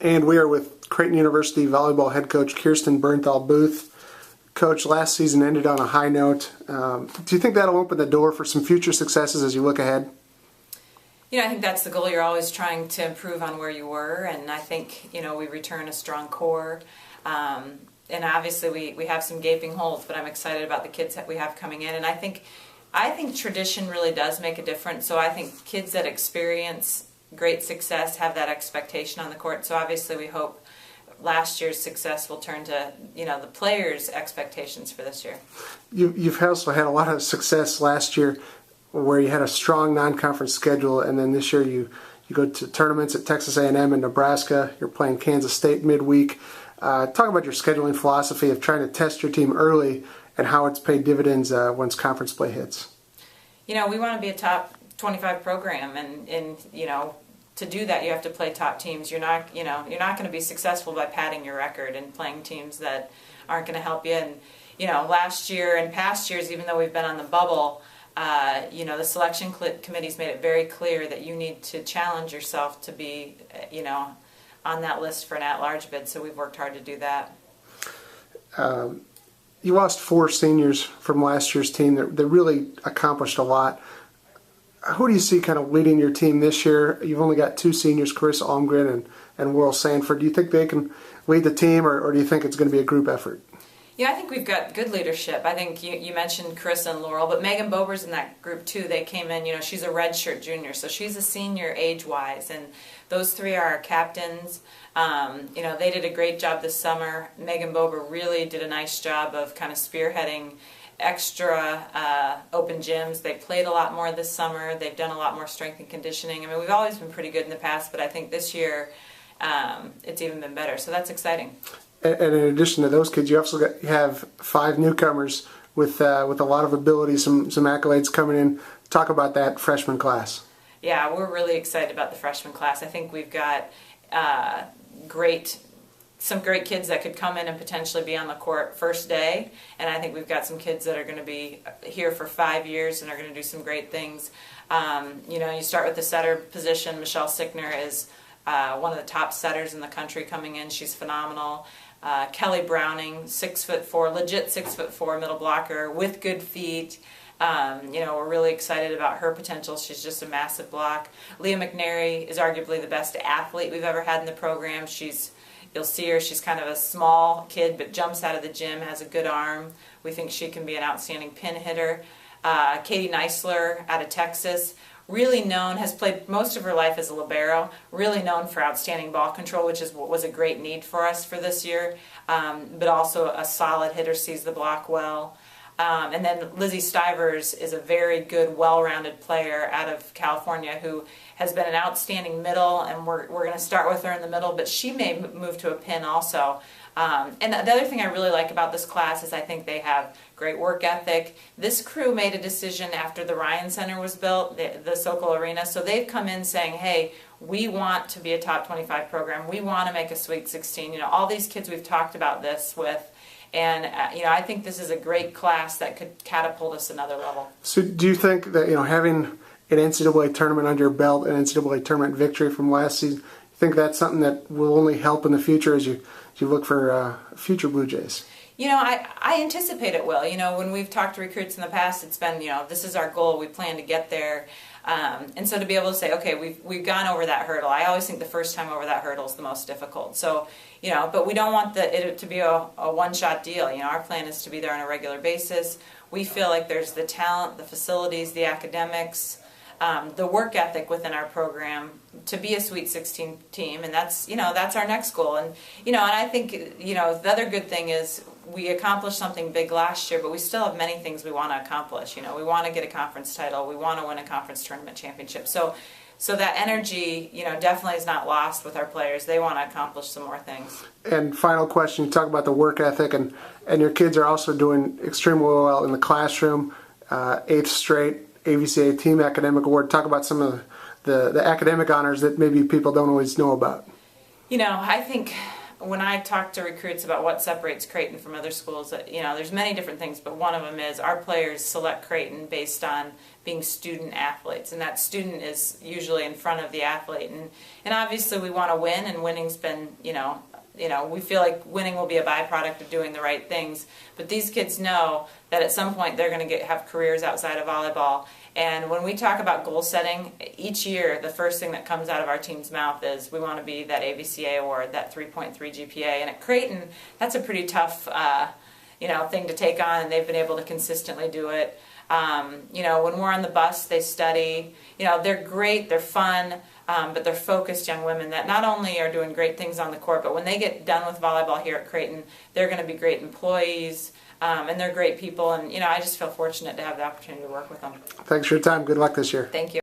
And we are with Creighton University volleyball head coach Kirsten Bernthal Booth. Coach, last season ended on a high note. Do you think that'll open the door for some future successes as you look ahead? I think that's the goal. You're always trying to improve on where you were, and I think, we return a strong core. And obviously we have some gaping holes, but I'm excited about the kids that we have coming in. And I think tradition really does make a difference. So I think kids that experience great success have that expectation on the court. So obviously we hope last year's success will turn to the players' expectations for this year. You've also had a lot of success last year where you had a strong non-conference schedule, and then this year you go to tournaments at Texas A&M and Nebraska. You're playing Kansas State midweek. Talk about your scheduling philosophy of trying to test your team early and how it's paid dividends once conference play hits. We want to be a top 25 program, and to do that you have to play top teams. You're not going to be successful by padding your record and playing teams that aren't going to help you. And last year and past years, even though we've been on the bubble, the selection committee's made it very clear that you need to challenge yourself to be on that list for an at-large bid. So we've worked hard to do that. You lost 4 seniors from last year's team that really accomplished a lot. Who do you see kind of leading your team this year? You've only got 2 seniors, Carissa Almgren and Will Sanford. Do you think they can lead the team, or do you think it's going to be a group effort? I think we've got good leadership. I think you mentioned Carissa and Laurel, but Megan Bober's in that group too. They came in, she's a redshirt junior, so she's a senior age-wise, and those 3 are our captains. They did a great job this summer. Megan Bober really did a nice job of kind of spearheading extra open gyms. They played a lot more this summer. They've done a lot more strength and conditioning. I mean, we've always been pretty good in the past, but I think this year it's even been better. So that's exciting. And in addition to those kids, you also have 5 newcomers with a lot of ability, some accolades coming in. Talk about that freshman class. Yeah, we're really excited about the freshman class. I think we've got some great kids that could come in and potentially be on the court first day, and I think we've got some kids that are going to be here for 5 years and are going to do some great things. You start with the setter position. Michelle Sickner is one of the top setters in the country coming in. She's phenomenal. Kelly Browning, 6'4", legit 6'4" middle blocker with good feet. We're really excited about her potential. She's just a massive block. Leah McNary is arguably the best athlete we've ever had in the program. You'll see her, she's kind of a small kid, but jumps out of the gym, has a good arm. We think she can be an outstanding pin hitter. Katie Neisler out of Texas, really known, has played most of her life as a libero, really known for outstanding ball control, which is what was a great need for us for this year, but also a solid hitter, sees the block well. And then Lizzie Stivers is a very good, well-rounded player out of California who has been an outstanding middle, and we're going to start with her in the middle, but she may move to a pin also. And the other thing I really like about this class is I think they have great work ethic. This crew made a decision after the Ryan Center was built, the Sokol Arena, so they've come in saying, hey, we want to be a top 25 program. We want to make a Sweet 16. All these kids we've talked about this with. And I think this is a great class that could catapult us another level. So do you think that having an NCAA tournament under your belt, an NCAA tournament victory from last season, you think that's something that will only help in the future as you look for future Blue Jays? I anticipate it will. When we've talked to recruits in the past, it's been, this is our goal. We plan to get there. And so to be able to say, okay, we've gone over that hurdle. I always think the first time over that hurdle is the most difficult. So, but we don't want it to be a one-shot deal. Our plan is to be there on a regular basis. We feel like there's the talent, the facilities, the academics, the work ethic within our program to be a Sweet 16 team, and that's our next goal. And and I think the other good thing is we accomplished something big last year, but we still have many things we want to accomplish. We want to get a conference title, we want to win a conference tournament championship. So that energy, definitely is not lost with our players. They want to accomplish some more things. And final question, you talk about the work ethic, and your kids are also doing extremely well in the classroom, 8th straight AVCA Team Academic Award. Talk about some of the academic honors that maybe people don't always know about. I think when I talk to recruits about what separates Creighton from other schools, there's many different things, but one of them is our players select Creighton based on being student athletes, and that student is usually in front of the athlete. And obviously we want to win, and winning's been, we feel like winning will be a byproduct of doing the right things. But these kids know that at some point they're going to have careers outside of volleyball. And when we talk about goal setting, each year the first thing that comes out of our team's mouth is we want to be that AVCA award, that 3.3 GPA. And at Creighton, that's a pretty tough thing to take on, and they've been able to consistently do it. When we're on the bus, they study. They're great, they're fun, but they're focused young women that not only are doing great things on the court, but when they get done with volleyball here at Creighton, they're going to be great employees, and they're great people. And I just feel fortunate to have the opportunity to work with them. Thanks for your time. Good luck this year. Thank you.